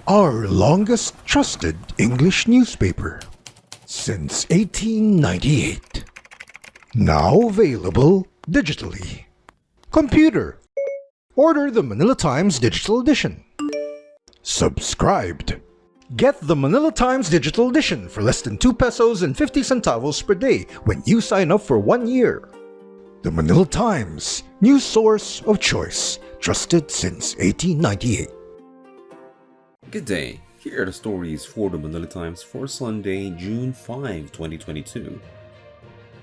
our longest trusted English newspaper since 1898. Now available digitally. Computer. Order the Manila Times Digital Edition. Subscribed. Get the Manila Times Digital Edition for less than 2 pesos and 50 centavos per day when you sign up for 1 year. The Manila Times, news source of choice, trusted since 1898. Good day. Here are the stories for the Manila Times for Sunday, June 5, 2022.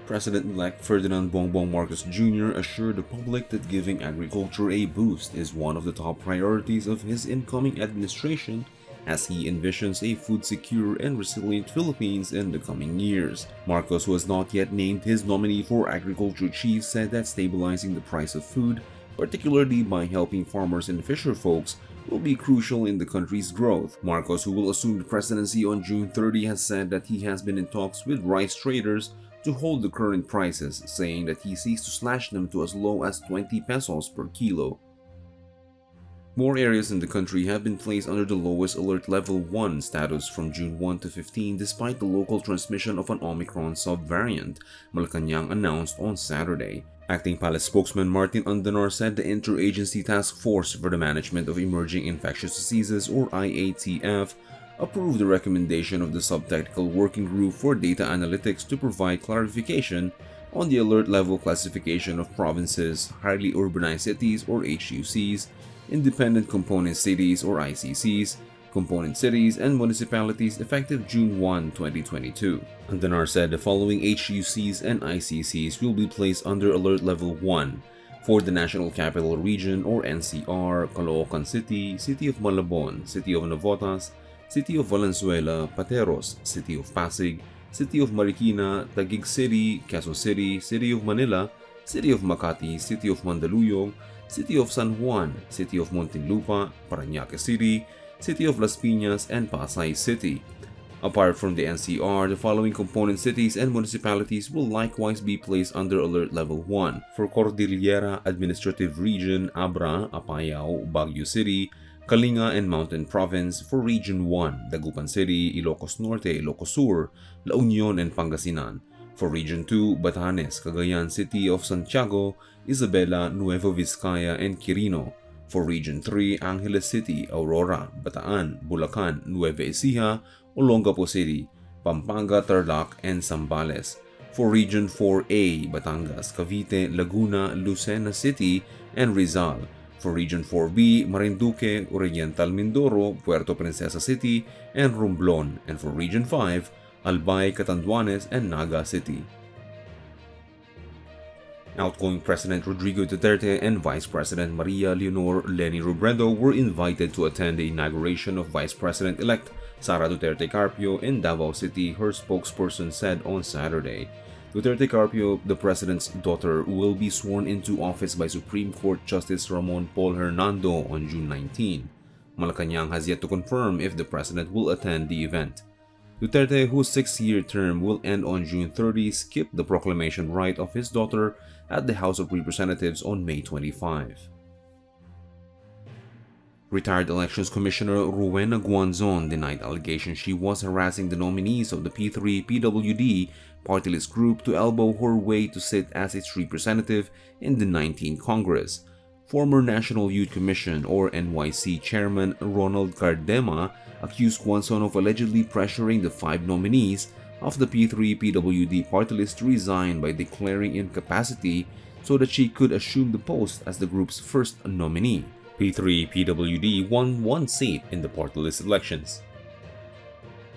President-elect Ferdinand Bongbong Marcos Jr. assured the public that giving agriculture a boost is one of the top priorities of his incoming administration as he envisions a food-secure and resilient Philippines in the coming years. Marcos, who has not yet named his nominee for agriculture chief, said that stabilizing the price of food, particularly by helping farmers and fisher folks, will be crucial in the country's growth. Marcos, who will assume the presidency on June 30, has said that he has been in talks with rice traders to hold the current prices, saying that he seeks to slash them to as low as 20 pesos per kilo. More areas in the country have been placed under the lowest alert level 1 status from June 1 to 15 despite the local transmission of an Omicron subvariant, Malacanang announced on Saturday. Acting Palace spokesman Martin Andanar said the Interagency Task Force for the Management of Emerging Infectious Diseases, or IATF, approved the recommendation of the Subtechnical Working Group for Data Analytics to provide clarification on the alert level classification of provinces, highly urbanized cities or HUCs, independent component cities or ICCs, component cities, and municipalities effective June 1, 2022. Andanar said the following HUCs and ICCs will be placed under alert level 1 for the National Capital Region or NCR, Caloocan City, City of Malabon, City of Navotas, City of Valenzuela, Pateros, City of Pasig, City of Marikina, Taguig City, Quezon City, City of Manila, City of Makati, City of Mandaluyong, City of San Juan, City of Muntinlupa, Parañaque City, City of Las Piñas, and Pasay City. Apart from the NCR, the following component cities and municipalities will likewise be placed under Alert Level 1 for Cordillera Administrative Region, Abra, Apayao, Baguio City, Kalinga and Mountain Province for Region 1, Dagupan City, Ilocos Norte, Ilocos Sur, La Union, and Pangasinan. For Region 2, Batanes, Cagayan City of Santiago, Isabela, Nueva Vizcaya, and Quirino. For Region 3, Angeles City, Aurora, Bataan, Bulacan, Nueva Ecija, Olongapo City, Pampanga, Tarlac, and Zambales. For Region 4A, Batangas, Cavite, Laguna, Lucena City, and Rizal. For Region 4B, Marinduque, Oriental Mindoro, Puerto Princesa City, and Romblon. And for Region 5, Albay, Catanduanes, and Naga City. Outgoing President Rodrigo Duterte and Vice President Maria Leonor Leni Robredo were invited to attend the inauguration of Vice President-elect Sara Duterte Carpio in Davao City, her spokesperson said on Saturday. Duterte Carpio, the president's daughter, will be sworn into office by Supreme Court Justice Ramon Paul Hernando on June 19. Malacanang has yet to confirm if the president will attend the event. Duterte, whose 6-year term will end on June 30, skipped the proclamation right of his daughter at the House of Representatives on May 25. Retired Elections Commissioner Rowena Guanzon denied allegations she was harassing the nominees of the P3 PWD party list group to elbow her way to sit as its representative in the 19th Congress. Former National Youth Commission or NYC Chairman Ronald Cardema accused Guanzon of allegedly pressuring the 5 nominees of the P3 PWD party list to resign by declaring incapacity so that she could assume the post as the group's first nominee. P3 PWD won 1 seat in the party list elections.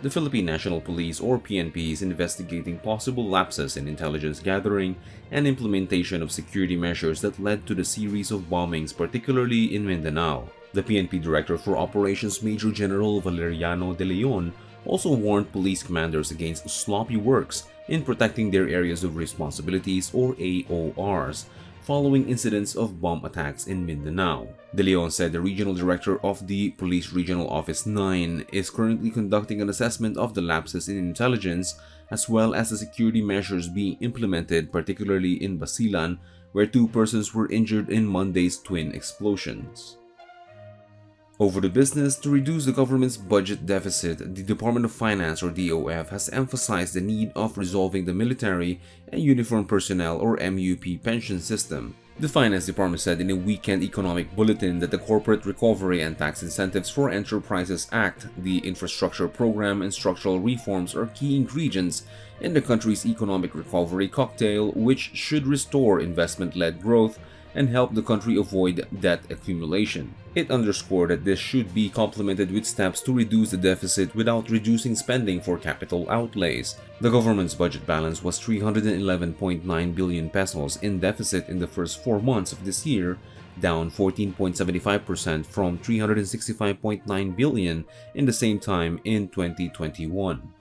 The Philippine National Police or PNP is investigating possible lapses in intelligence gathering and implementation of security measures that led to the series of bombings, particularly in Mindanao. The PNP Director for Operations Major General Valeriano De Leon also warned police commanders against sloppy works in protecting their areas of responsibilities or AORs following incidents of bomb attacks in Mindanao. De Leon said the regional director of the Police Regional Office 9 is currently conducting an assessment of the lapses in intelligence as well as the security measures being implemented, particularly in Basilan, where 2 persons were injured in Monday's twin explosions. Over the business, to reduce the government's budget deficit, the Department of Finance or DOF has emphasized the need of resolving the military and uniformed personnel or MUP pension system. The Finance Department said in a weekend economic bulletin that the Corporate Recovery and Tax Incentives for Enterprises Act, the infrastructure program, and structural reforms are key ingredients in the country's economic recovery cocktail, which should restore investment-led growth and help the country avoid debt accumulation. It underscored that this should be complemented with steps to reduce the deficit without reducing spending for capital outlays. The government's budget balance was 311.9 billion pesos in deficit in the first 4 months of this year, down 14.75% from 365.9 billion in the same time in 2021.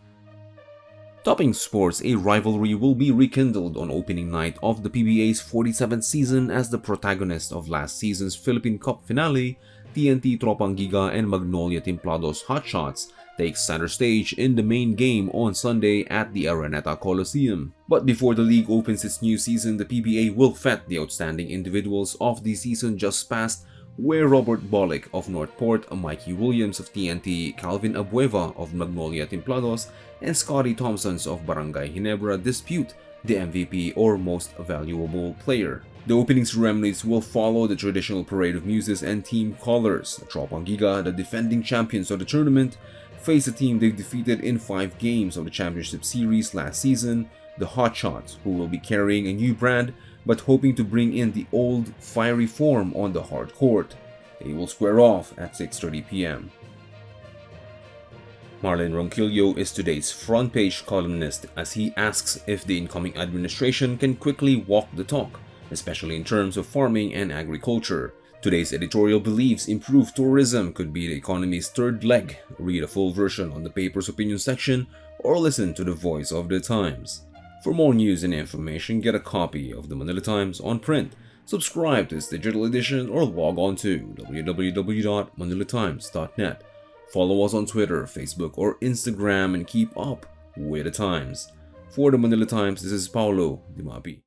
Topping sports, a rivalry will be rekindled on opening night of the PBA's 47th season as the protagonist of last season's Philippine Cup finale, TNT Tropang Giga and Magnolia Templados Hotshots, takes center stage in the main game on Sunday at the Araneta Coliseum. But before the league opens its new season, the PBA will fet the outstanding individuals of the season just past, where Robert Bolick of Northport, Mikey Williams of TNT, Calvin Abueva of Magnolia Templados, and Scotty Thompsons of Barangay Ginebra dispute the MVP or Most Valuable Player. The opening ceremonies will follow the traditional parade of muses and team colors. The Tropang Giga, the defending champions of the tournament, face a team they defeated in 5 games of the championship series last season, the Hotshots, who will be carrying a new brand but hoping to bring in the old, fiery form on the hard court. They will square off at 6:30 p.m. Marlon Ronquillo is today's front page columnist as he asks if the incoming administration can quickly walk the talk, especially in terms of farming and agriculture. Today's editorial believes improved tourism could be the economy's third leg. Read a full version on the paper's opinion section or listen to the voice of the Times. For more news and information, get a copy of the Manila Times on print, subscribe to its digital edition, or log on to www.manilatimes.net. Follow us on Twitter, Facebook, or Instagram and keep up with the Times. For the Manila Times, this is Paulo Dimapi.